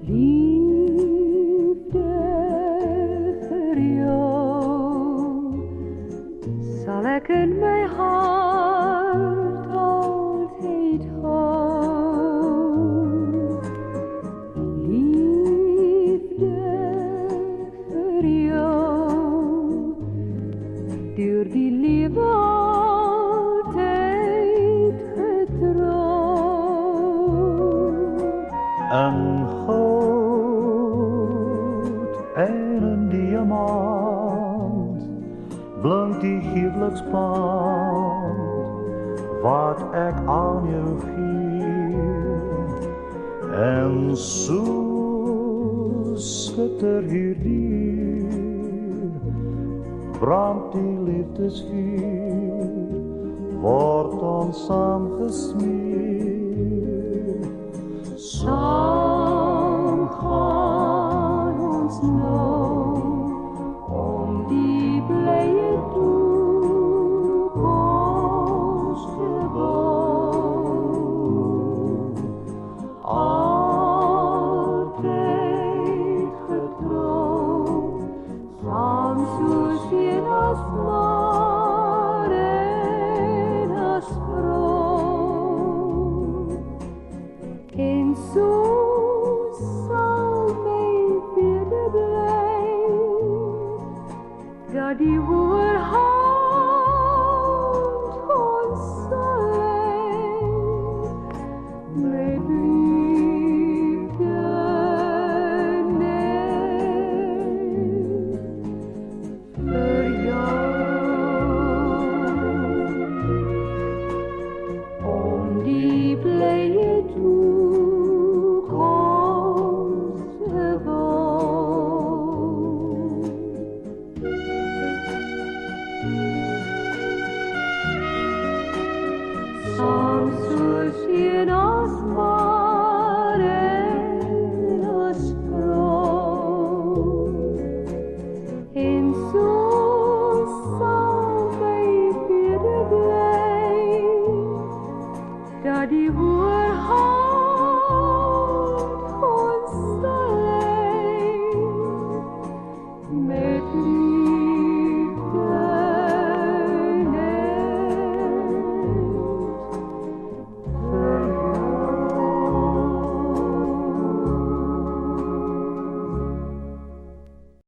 Liefde voor jou zal ik in mijn hart altijd houden. Liefde voor jou, door die liefde altijd getrouw. Een goud en een diamant blinkt die gieflijk spant wat ik aan jou geef. En zo schitter hierdie brandt die liefdesvuur, wordt ons saam gesmeer. Saam gaan ons nou om die blije toekomst te bouwen. Altijd getrouw, saam soos een as man en as vrou. En so sal my bede bly, dat die